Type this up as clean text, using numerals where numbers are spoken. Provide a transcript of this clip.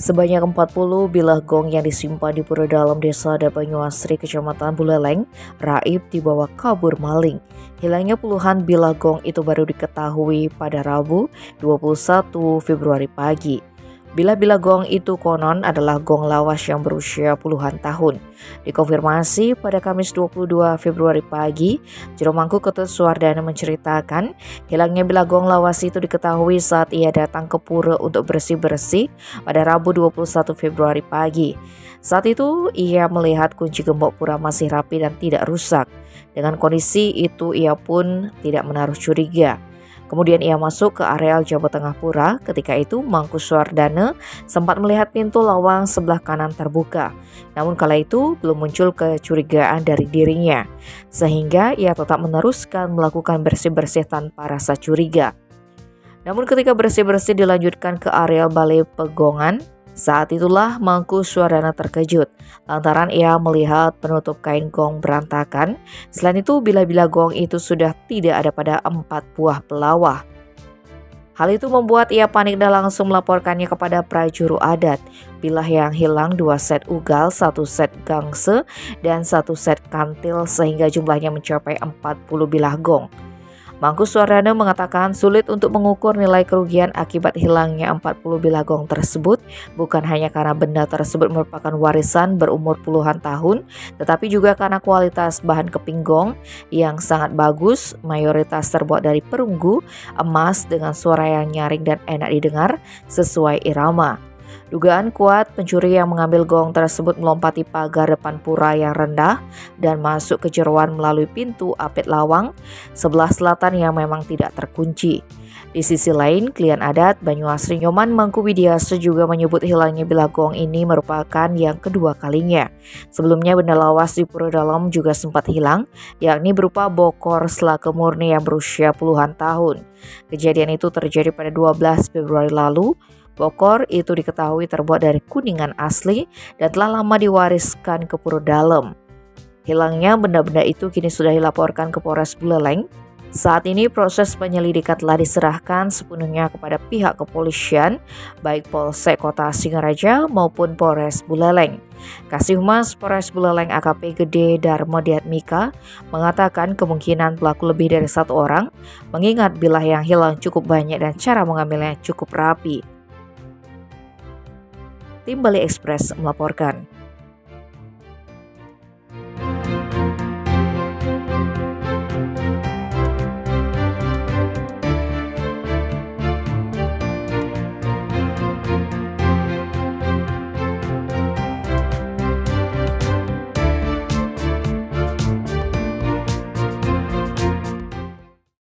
Sebanyak 40 bilah gong yang disimpan di pura dalam desa Banyuasri, Kecamatan Buleleng, Raib dibawa kabur maling. Hilangnya puluhan bilah gong itu baru diketahui pada Rabu 21 Februari pagi. Bilah-bilah gong itu konon adalah gong lawas yang berusia puluhan tahun. Dikonfirmasi pada Kamis 22 Februari pagi, Juru Mangku Ketut Suwardana menceritakan hilangnya bilah gong lawas itu diketahui saat ia datang ke pura untuk bersih-bersih pada Rabu 21 Februari pagi. Saat itu ia melihat kunci gembok pura masih rapi dan tidak rusak. Dengan kondisi itu ia pun tidak menaruh curiga. Kemudian ia masuk ke areal Jawa Tengah Pura. Ketika itu Mangku Suwardana sempat melihat pintu lawang sebelah kanan terbuka. Namun kala itu belum muncul kecurigaan dari dirinya, sehingga ia tetap meneruskan melakukan bersih-bersih tanpa rasa curiga. Namun ketika bersih-bersih dilanjutkan ke areal Balai Pegongan, saat itulah Mangku Suwardana terkejut lantaran ia melihat penutup kain gong berantakan. Selain itu, bilah-bilah gong itu sudah tidak ada pada 4 buah pelawah. Hal itu membuat ia panik dan langsung melaporkannya kepada prajuru adat. Bilah yang hilang 2 set ugal, 1 set gangse, dan 1 set kantil sehingga jumlahnya mencapai 40 bilah gong. Mangku Suwardana mengatakan sulit untuk mengukur nilai kerugian akibat hilangnya 40 bilah gong tersebut, bukan hanya karena benda tersebut merupakan warisan berumur puluhan tahun, tetapi juga karena kualitas bahan keping gong yang sangat bagus, mayoritas terbuat dari perunggu, emas dengan suara yang nyaring dan enak didengar sesuai irama. Dugaan kuat pencuri yang mengambil gong tersebut melompati pagar depan pura yang rendah dan masuk ke jeruan melalui pintu apit lawang sebelah selatan yang memang tidak terkunci. Di sisi lain, klien adat Banyuasri Nyoman Mangku Widiasa juga menyebut hilangnya bilah gong ini merupakan yang kedua kalinya. Sebelumnya benda lawas di pura dalam juga sempat hilang, yakni berupa bokor selaka murni yang berusia puluhan tahun. Kejadian itu terjadi pada 12 Februari lalu. Bokor itu diketahui terbuat dari kuningan asli dan telah lama diwariskan ke pura dalam. Hilangnya benda-benda itu kini sudah dilaporkan ke Polres Buleleng. Saat ini proses penyelidikan telah diserahkan sepenuhnya kepada pihak kepolisian, baik Polsek Kota Singaraja maupun Polres Buleleng. Kasih Humas Polres Buleleng AKP Gede Darmo Diatmika mengatakan kemungkinan pelaku lebih dari 1 orang, mengingat bilah yang hilang cukup banyak dan cara mengambilnya cukup rapi. Tim Bali Express melaporkan.